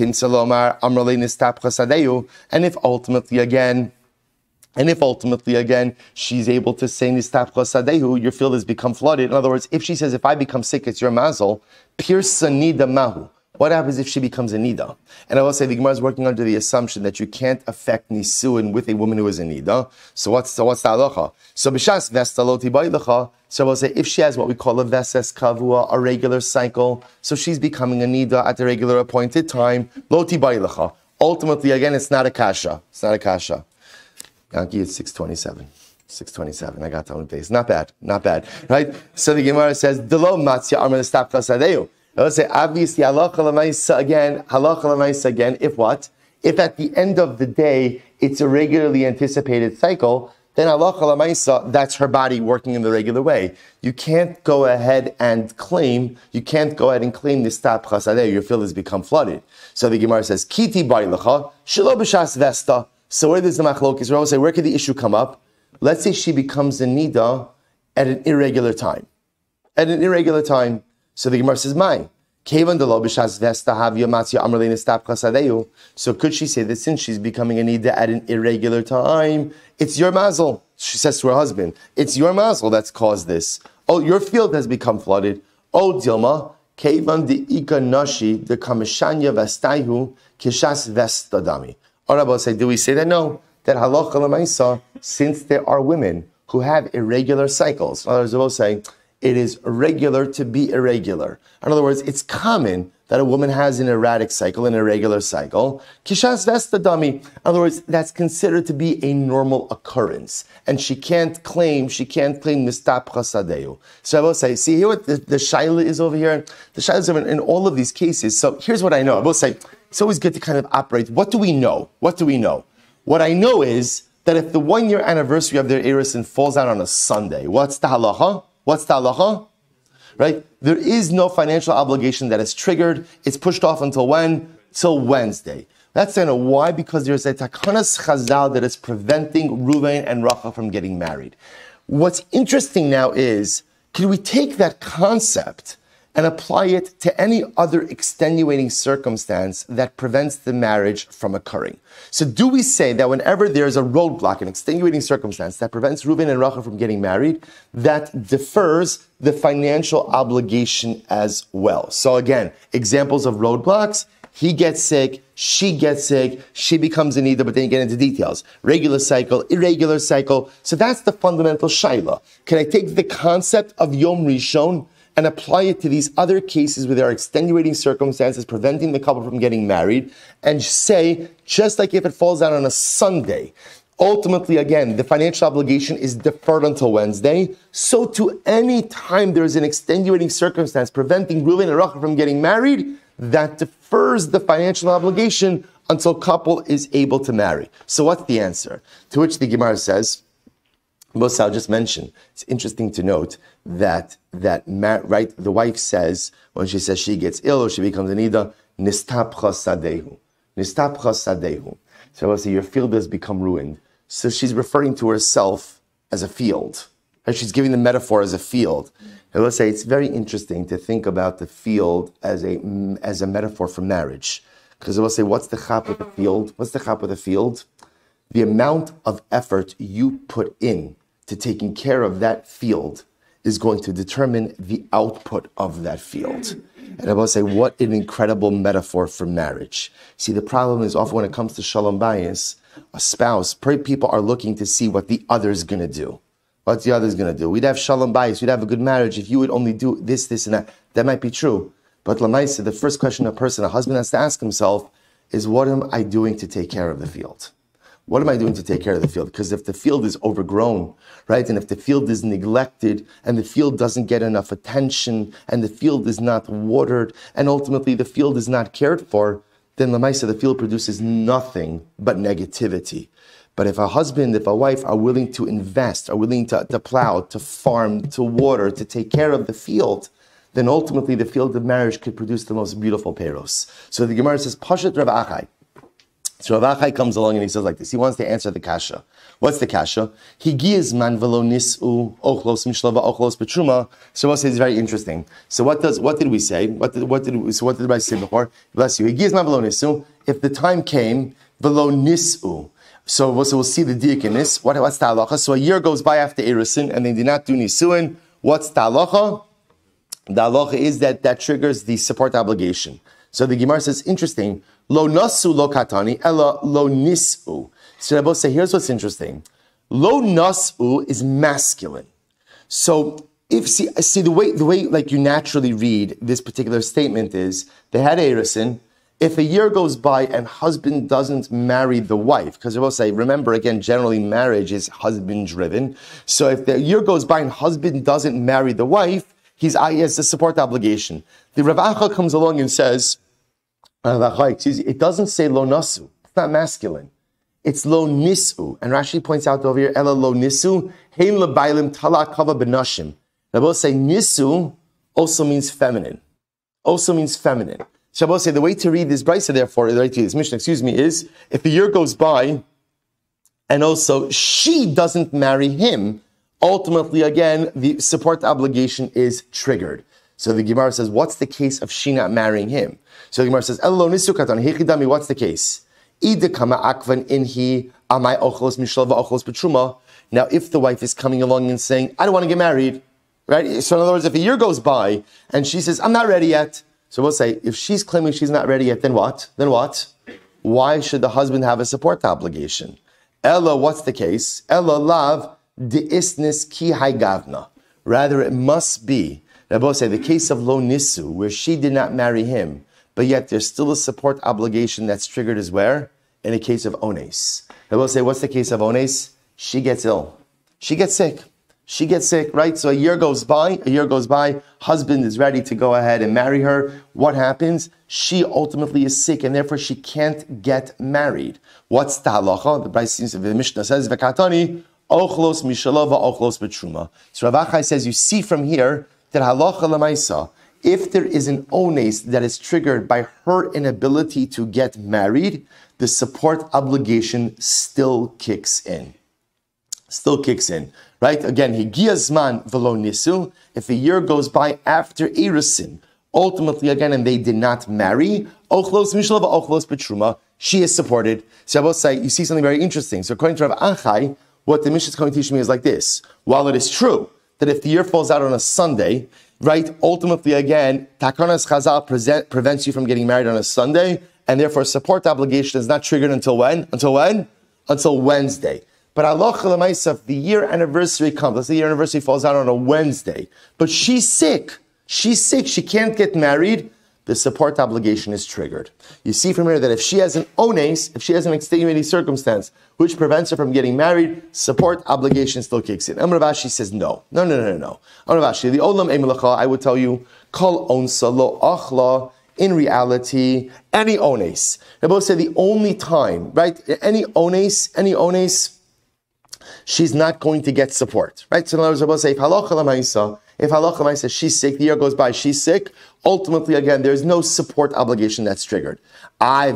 if ultimately again she's able to say nistapcha sadehu, your field has become flooded. In other words, if she says if I become sick, it's your mazel, pirsa nida mahu. What happens if she becomes a nida? And I will say the Gemara is working under the assumption that you can't affect nisuin with a woman who is a nida. So what's the halacha? So b'shas vestaloti ba'ilacha. So I will say if she has what we call a veses kavua, a regular cycle, so she's becoming a nida at the regular appointed time. Loti ba'ilacha. Ultimately, again, it's not a kasha. Yankee, it's 6:27. 6:27. I got time days. Not bad. Right? So the Gemara says, "Delo matzia arma nestapcha sadeu." I would say, obviously, halacha l'maisa again, if what? If at the end of the day, it's a regularly anticipated cycle, then halacha l'maisa, that's her body working in the regular way. You can't go ahead and claim nistap chasadeh, your field has become flooded. So the Gemara says, Kiti barilacha, shelo b'shas vesta. So where does the machlokes? We always say, where could the issue come up? Let's say she becomes a nida at an irregular time. So the Gemara says, "Mai kevan de lo b'shas vesta havya matzia amrle nistap chasadeu." So could she say that since she's becoming a nida at an irregular time, it's your mazel? She says to her husband, "It's your mazel that's caused this. Oh, your field has become flooded. Oh, Dilma kevan de ika nashi de kamishanya vestaihu kishas vestadami." Or Rabbi say, do we say that? No, that halacha l'maisa, since there are women who have irregular cycles. Others will say, it is regular to be irregular. In other words, it's common that a woman has an erratic cycle, an irregular cycle. Kishas vesta dami. In other words, that's considered to be a normal occurrence. And she can't claim nistap chasadeu. So I will say, see here what the shaila is over here? The shaila is in all of these cases. So here's what I know. I will say, it's always good to kind of operate. What do we know? What do we know? What I know is that if the 1-year anniversary of their erisin falls out on a Sunday, what's the halacha? What's the halacha? Right? There is no financial obligation that is triggered. It's pushed off until when? Till Wednesday. That's why? Because there's a takanas chazal that is preventing Ruvain and Rachel from getting married. What's interesting now is, can we take that concept and apply it to any other extenuating circumstance that prevents the marriage from occurring? So do we say that whenever there's a roadblock, an extenuating circumstance that prevents Reuven and Rachel from getting married, that defers the financial obligation as well? So again, examples of roadblocks: he gets sick, she becomes an Ida, but then you get into details. Regular cycle, irregular cycle. So that's the fundamental shaila. Can I take the concept of Yom Rishon and apply it to these other cases where there are extenuating circumstances preventing the couple from getting married, and say, just like if it falls out on a Sunday, ultimately, again, the financial obligation is deferred until Wednesday, so to any time there is an extenuating circumstance preventing Reuven and Rachel from getting married, that defers the financial obligation until couple is able to marry. So what's the answer? To which the Gemara says, I'll just mention, it's interesting to note that the wife says, when she says she gets ill or she becomes an Ida, nistapcha sadehu. Nistapcha sadehu. So I will say your field has become ruined. So she's referring to herself as a field. She's giving the metaphor as a field. I will say it's very interesting to think about the field as a metaphor for marriage. Because I will say, what's the chap with the field? What's the chap with the field? The amount of effort you put in to taking care of that field is going to determine the output of that field. And I will say, what an incredible metaphor for marriage. See, the problem is often when it comes to shalom bayis, a spouse, people are looking to see what the other's going to do. What's the other's going to do? We'd have shalom bayis, we'd have a good marriage if you would only do this, and that. That might be true. But lamaisa, the first question a husband has to ask himself is, what am I doing to take care of the field? What am I doing to take care of the field? Because if the field is overgrown, right, and if the field is neglected, and the field doesn't get enough attention, and the field is not watered, and ultimately the field is not cared for, then lamaisa, the field produces nothing but negativity. But if a husband, if a wife are willing to invest, are willing to plow, to farm, to water, to take care of the field, then ultimately the field of marriage could produce the most beautiful peros. So the Gemara says, Pashat Rav Achai. So Rav Achai comes along and he says like this. He wants to answer the kasha. What's the kasha? Higiyaz man velo nis'u ochlos mishlava ochlos betruma. So we'll say it's very interesting. So what did we say? What did I say before? Bless you. Higiyaz man velo nis'u. If the time came, velo nis'u. So we'll see the diakonis. What's the halacha? So a year goes by after erisin and they did not do nisuin. What's the halacha? The halacha is that triggers the support obligation. So the Gemara says, interesting, lo nasu lo katani, ella lo nisu. So Rabbi say, here's what's interesting. Lo nasu is masculine. So if see the way like you naturally read this particular statement is, they had erisin. If a year goes by and husband doesn't marry the wife, because I will say, remember again, generally marriage is husband driven. So if the year goes by and husband doesn't marry the wife, he has a support obligation. The Rav Acha comes along and says, it doesn't say lo nasu. It's not masculine. It's lo nisu. And Rashi points out over here, ela lo nisu, hein lebailim tala kava benashim. Rabbi say nisu also means feminine. Also means feminine. Shabbos say the way to read this brisa, therefore, the way to read this mission, is if a year goes by and also she doesn't marry him, ultimately, again, the support obligation is triggered. So the Gemara says, what's the case of she not marrying him? So the Gemara says, Elo nisukatan, hechidami, what's the case? Idekama akvan inhi amai ochlos mishlava ochlos betruma. Now, if the wife is coming along and saying, I don't want to get married, right? So in other words, if a year goes by and she says, I'm not ready yet. So we'll say, if she's claiming she's not ready yet, then what? Then what? Why should the husband have a support obligation? Ella, what's the case? Ella lav de isnis ki hai gavna. Rather, it must be, Rabbi say, the case of lo nisu, where she did not marry him, but yet there's still a support obligation that's triggered as where? In a case of ones. Rabbi say, what's the case of ones? She gets ill. She gets sick. She gets sick, right? So a year goes by, husband is ready to go ahead and marry her. What happens? She ultimately is sick, and therefore she can't get married. What's the halacha? The Mishnah says, V'katani, ochlos mishalova, ochlos betruma. So Rav Achai says, you see from here that halacha lemaisa, if there is an ones that is triggered by her inability to get married, the support obligation still kicks in. Right? Again, higiyazman velo nisu. If a year goes by after erusin, ultimately again, and they did not marry, ochlos mishlava, ochlos betruma, she is supported. So I will say, you see something very interesting. So according to Rav Achai, what the Mishnah is going to teach me is like this. While it is true that if the year falls out on a Sunday, right, ultimately again, Takanas Chazal prevents you from getting married on a Sunday, and therefore support obligation is not triggered until when? Until when? Until Wednesday. But halacha l'maisa, if the year anniversary comes, let's say the year anniversary falls out on a Wednesday, but she's sick, she can't get married, the support obligation is triggered. You see from here that if she has an ones, if she has an extenuating circumstance which prevents her from getting married, support obligation still kicks in. Amar Rav Ashi says no. Amar Rav Ashi, the olam emelacha, I would tell you, kol onsa lo achla, in reality, any ones. They both say the only time, right? Any ones, she's not going to get support, right? So in other words, say, if halacha l'maisa, she's sick, the year goes by, she's sick, ultimately, again, there's no support obligation that's triggered. So I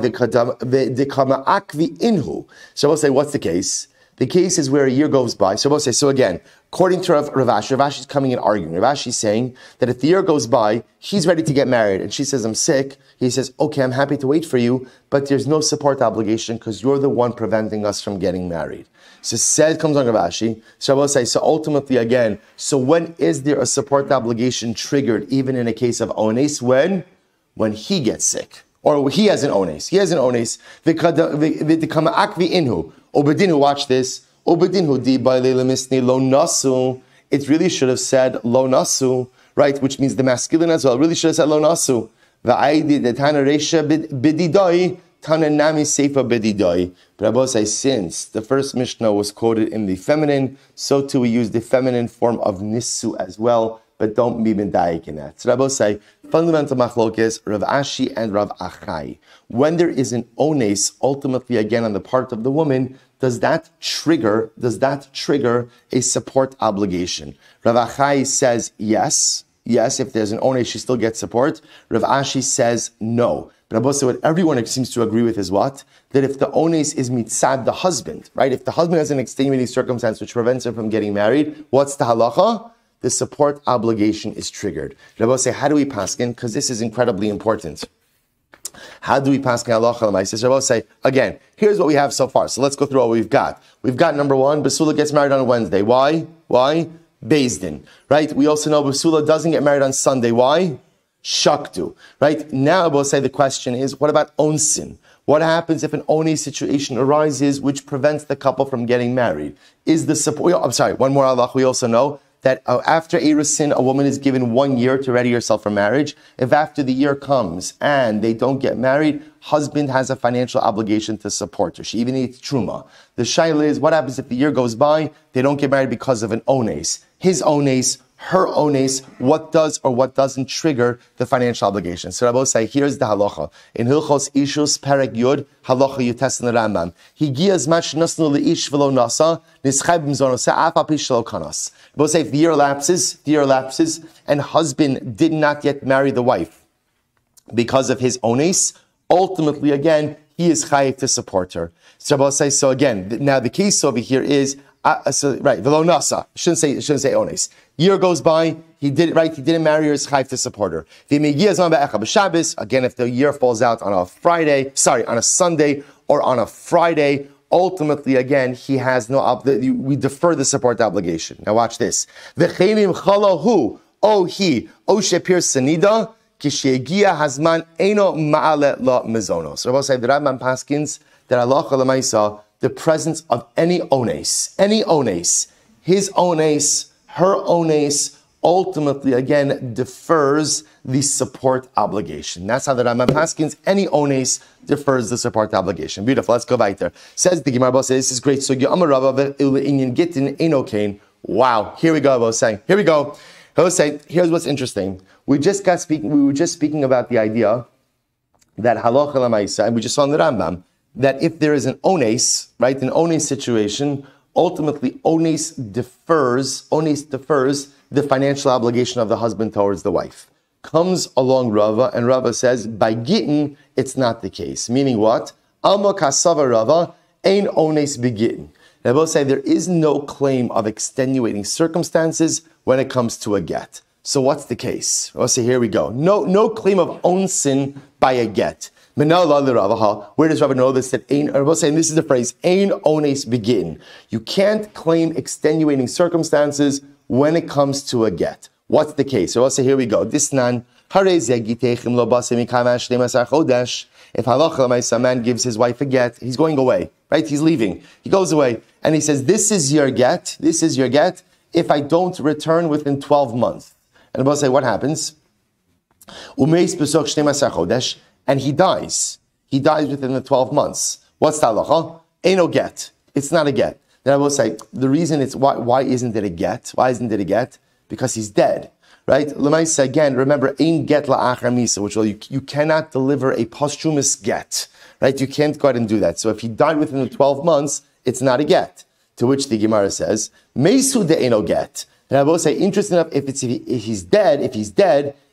will say, what's the case? The case is where a year goes by. So I will say, so again, according to Rav Ashi is coming and arguing. Rav Ashi is saying that if the year goes by, he's ready to get married, and she says, I'm sick. He says, okay, I'm happy to wait for you, but there's no support obligation because you're the one preventing us from getting married. So said comes on Rav Ashi. So I will say, so ultimately again, so when is there a support obligation triggered, even in a case of ones? When he gets sick. Or he has an ones. Obedinu, watch this. Obedinu di by leila misni lo nasu. It really should have said lo nasu, right? Which means the masculine as well. It really should have said lo nasu. Va'aydi de tana reisha bididoi, tana nami seifa bididoi. But I will say, since the first Mishnah was quoted in the feminine, so too we use the feminine form of nisu as well. But don't be medayik in that. So Rabbi say, fundamental machlokes, Rav Ashi and Rav Achai. When there is an ones, ultimately again on the part of the woman, does that trigger a support obligation? Rav Achai says yes. Yes, if there's an ones, she still gets support. Rav Ashi says no. But Rabbi say what everyone seems to agree with is what? That if the ones is mitzad the husband, right? If the husband has an extenuating circumstance which prevents him from getting married, what's the halacha? The support obligation is triggered. Rabbi say, how do we paskin? Because this is incredibly important. How do we paskin halacha l'maisa? Rabbi say, again, here's what we have so far. So let's go through what we've got. We've got number one, Basula gets married on a Wednesday. Why? Beis din, right? We also know Basula doesn't get married on Sunday. Why? Shaktu, right? Now I will say the question is, what about onsin? What happens if an oni situation arises which prevents the couple from getting married? Is the support? I'm sorry. One more halach. We also know that after erusin, a woman is given 1 year to ready herself for marriage. If after the year comes and they don't get married, husband has a financial obligation to support her. She even needs truma. The shaila is, what happens if the year goes by, they don't get married because of an ones? His ones, her ones, what does or what doesn't trigger the financial obligation? So Rabbi say, here's the halacha. In Hilchos Ishus Perek Yud, halacha Yutes in the Rambam. Higiyaz mach nasnu leish v'lo nasa, nischay b'mzono se'af api shelo kanas. Rabbi say, if the year lapses, and husband did not yet marry the wife because of his ones, ultimately again, he is chayiv to support her. So Rabbi say, so again, now the case over here is, right, v'lo nasa. Shouldn't say ones. Year goes by, he did it right, he didn't marry her, is chayv to support her. Again, if the year falls out on a Sunday, or on a Friday, ultimately, again, he has no, we defer the support obligation. Now watch this. V'chenim chalahu, o he, o shepir sanida, kishegia hazman eno ma'ale la mezono. So Rabbi say, the Rambam paskins, that halacha l'maisa, the presence of any ones, his ones, her ones, ultimately, again, defers the support obligation. That's how the Rambam paskins. Any ones defers the support obligation. Beautiful. Let's go weiter. Says the Gemara, this is great. So wow. Here we go. I was saying. Here we go. I was saying. Here's what's interesting. We were just speaking about the idea that halacha l'maisa, and we just saw in the Rambam that if there is an ones, right, an ones situation, ultimately ones defers the financial obligation of the husband towards the wife. Comes along Rava, and Rava says, by Gittin, it's not the case. Meaning what? Alma kasava Rava, ein ones begittin. They both say there is no claim of extenuating circumstances when it comes to a get. So what's the case? I'll say, here we go. No claim of onsin by a get. Where does Rava know this? That ein, or we'll say, and this is the phrase, ein ones begittin. You can't claim extenuating circumstances when it comes to a get. What's the case? So I'll say, here we go. Disnan, if halacha man gives his wife a get, he's going away, right? He's leaving. He goes away, and he says, this is your get, if I don't return within 12 months. And I'll say, what happens? And he dies. He dies within the 12 months. What's the halacha? Ain't no get. It's not a get. Then I will say, the reason it's, why isn't it a get? Why isn't it a get? Because he's dead. Right? L'maisa, again, remember, ein get la'achar misa, which you cannot deliver a posthumous get. Right? You can't go ahead and do that. So if he died within the 12 months, it's not a get. To which the Gemara says, Meisu de eno get. And I will say, interesting enough, if he's dead,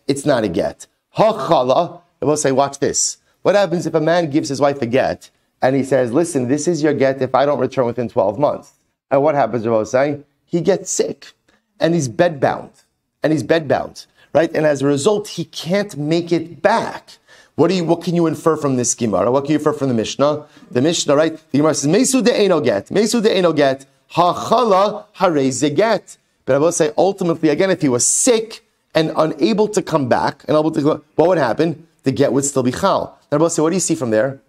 it's not a get. Hachala, I will say, watch this. What happens if a man gives his wife a get, and he says, listen, this is your get if I don't return within 12 months. And what happens, I will say? He gets sick, and he's bedbound. Right? And as a result, he can't make it back. What can you infer from this Gemara? What can you infer from the Mishnah? The Mishnah, right? The Gemara says, Meisu de eno get, hachala harei get. But I will say, ultimately, again, if he was sick and unable to come back, what would happen? The get would still be chal. And I will say, what do you see from there?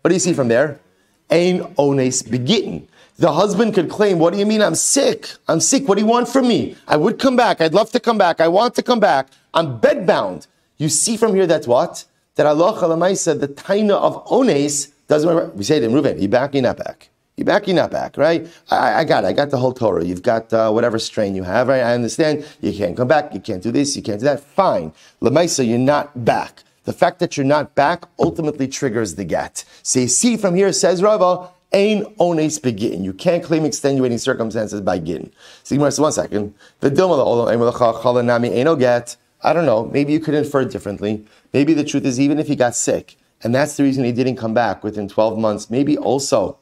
Ein ones begittin. The husband could claim, what do you mean I'm sick? What do you want from me? I would come back. I'd love to come back. I want to come back. I'm bedbound. You see from here that's what? That Allah Chalamaisa, the taina of ones, doesn't remember. We say to him, Reuven, you back, you're not back. You back, you're not back, right? I got the whole Torah. You've got whatever strain you have, right? I understand. You can't come back. You can't do this. You can't do that. Fine. Lamaisa, you're not back. The fact that you're not back ultimately triggers the get. So you see from here, says Rava, ein ones begittin. You can't claim extenuating circumstances by gittin. So you must 1 second. I don't know. Maybe you could infer differently. Maybe the truth is, even if he got sick, and that's the reason he didn't come back within 12 months, maybe also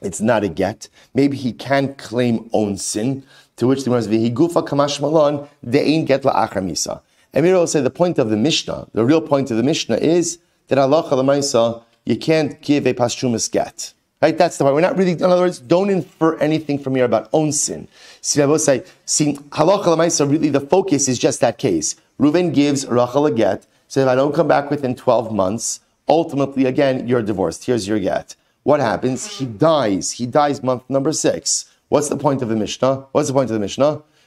it's not a get. Maybe he can claim own sin. To which the Gemara says, "V'higufa kamash malon de'ein get la'achar misa." And we will say the point of the Mishnah, the real point of the Mishnah is that Allah Chalamaisa, you can't give a posthumous get. Right? That's the point. We're not really, in other words, don't infer anything from here about own sin. See, I will say, Allah Chalamaisa, really the focus is just that case. Reuven gives Rachel a get, so if I don't come back within 12 months, ultimately, again, you're divorced. Here's your get. What happens? He dies. He dies month number 6. What's the point of the Mishnah?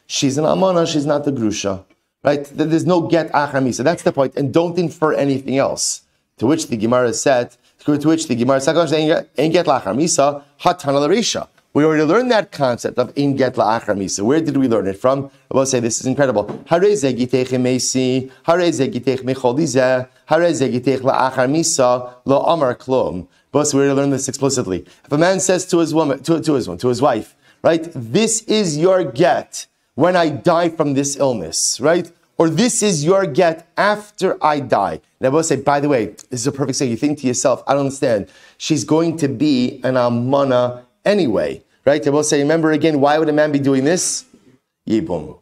She's an amana, she's not the grusha. Right? There's no get achar misa. That's the point. And don't infer anything else. To which the Gemara said, ain't get la'achar misa, hatan al-risha. We already learned that concept of ain't get la'achar misa. Where did we learn it from? I will say this is incredible. Harei zegitech meisi, harei zegitech mecholizeh, harei zegitech la'achar misa, lo amar klum. But we already learned this explicitly. If a man says to his wife, right, this is your get when I die from this illness, right? Or this is your get after I die. And I will say, by the way, this is a perfect thing. You think to yourself, I don't understand. She's going to be an almana anyway, right? I will say, remember again, why would a man be doing this? Yibum,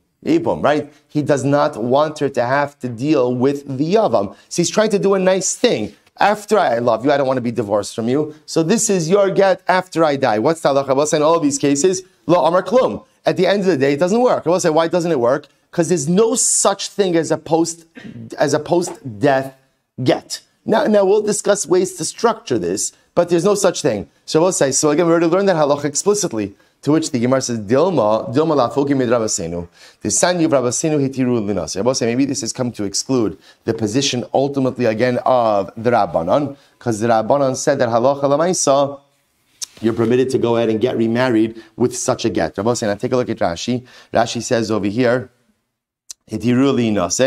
right? He does not want her to have to deal with the yavam. So he's trying to do a nice thing. After I love you, I don't want to be divorced from you. So this is your get after I die. What's the halacha? I will say in all of these cases, lo amar klum. At the end of the day, it doesn't work. I will say, why doesn't it work? Because there's no such thing as a post-death get. Now we'll discuss ways to structure this, but there's no such thing. So we'll say, so again, we already learned that halacha explicitly. To which the Gemara says, Dilma lafoki mid Rabbeinu. The sanyu of Rabbeinu hitiru linas. I will say maybe this has come to exclude the position ultimately again of the Rabbanan, because the Rabbanan said that halacha lamaisa, you're permitted to go ahead and get remarried with such a get. Rabbi saying, now take a look at Rashi. Rashi says over here, hitiru linas,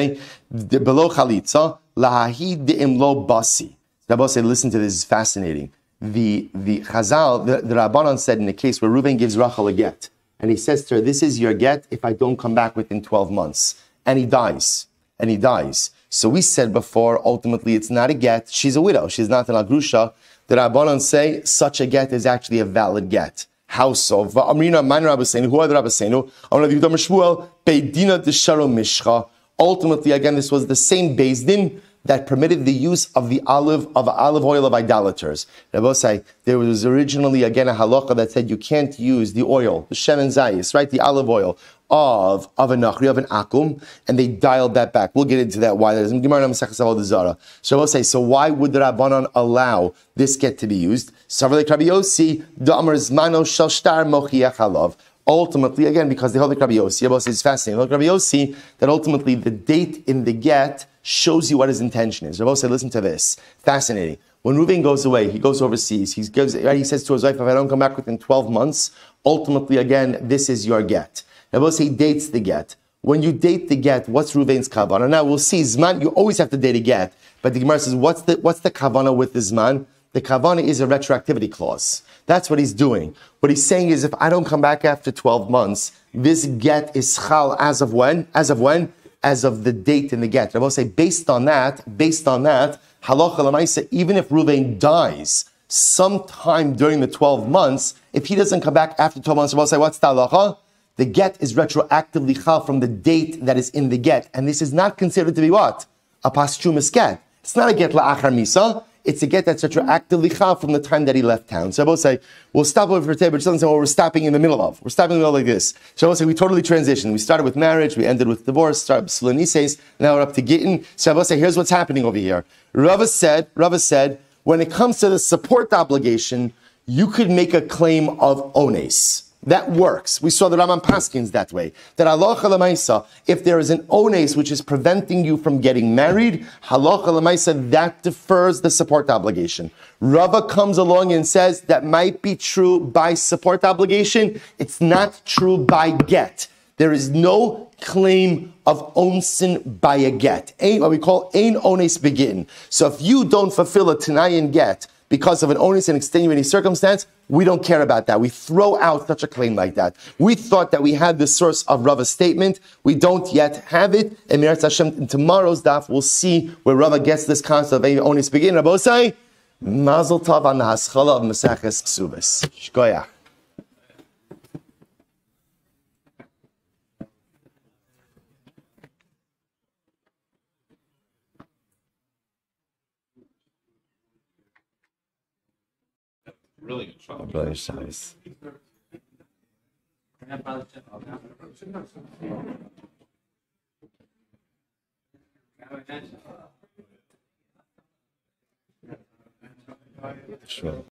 below chalitza lahahi deimlo basi. Rabbi say, listen to this, is fascinating. The Chazal, the Rabbanan said in a case where Reuven gives Rachel a get, and he says to her, this is your get if I don't come back within 12 months. And he dies. So we said before, ultimately it's not a get, she's a widow, she's not an agrusha. The Rabbanan say such a get is actually a valid get. How so? Va'amrina man Rabbeinu, who are the Rabbeinu? Ultimately, again, this was the same Beis Din that permitted the use of the olive oil of idolaters. Rabosai, there was originally again a halacha that said you can't use the oil, the shemen zayis, right, the olive oil of a nachri, of an akum, and they dialed that back. We'll get into that why. There's Gemara Masechus Avodah Zarah. So Rabosai, so why would the Rabbanon allow this get to be used? Savarlek Rabbi Yossi, Da'amar Zmano Shel Shtar Mochiach Halav. Ultimately, again, because they hold the Rabbi Yossi, Rabbi is fascinating. Look, Rabbi Yossi, that ultimately the date in the get shows you what his intention is. Rabbi said, listen to this. Fascinating. When Reuven goes away, he goes overseas, he says to his wife, if I don't come back within 12 months, ultimately, again, this is your get. Rabbi said, he dates the get. When you date the get, what's Reuven's kavanah? Now, we'll see, Zman, you always have to date a get. But the Gemara says, what's the kavanah with the Zman? The kavanah is a retroactivity clause. That's what he's doing. What he's saying is, if I don't come back after 12 months, this get is chal as of when? As of the date in the get. I will say, based on that, halacha l'maisa, even if Reuven dies sometime during the 12 months, if he doesn't come back after 12 months, I will say, what's the halacha? The get is retroactively chal from the date that is in the get. And this is not considered to be what? A posthumous get. It's not a get la'achar misa. It's a get that's retroactively chal from the time that he left town. So I will say, we'll stop over for today, but it doesn't say what we're stopping in the middle of. We're stopping in the middle like this. So I will say, we totally transitioned. We started with marriage, we ended with divorce, started with Solonises, now we're up to Gittin. So I will say, here's what's happening over here. Rava said, when it comes to the support obligation, you could make a claim of ones. That works. We saw the Raman Paskins that way. That halacha l'maisa, if there is an ones which is preventing you from getting married, halacha l'maisa, that defers the support obligation. Rava comes along and says that might be true by support obligation. It's not true by get. There is no claim of onsin by a get. What we call ein ones begin. So if you don't fulfill a Tanayan get because of an onus and extenuating circumstance, we don't care about that. We throw out such a claim like that. We thought that we had the source of Rava's statement. We don't yet have it. And Meretz Hashem, in tomorrow's daf, we'll see where Rava gets this concept of onus begin. Rabosai, Mazel Tov on the haschala of Maseches Kesuvos. Shkoyach. Really good shot. Really nice. Sure.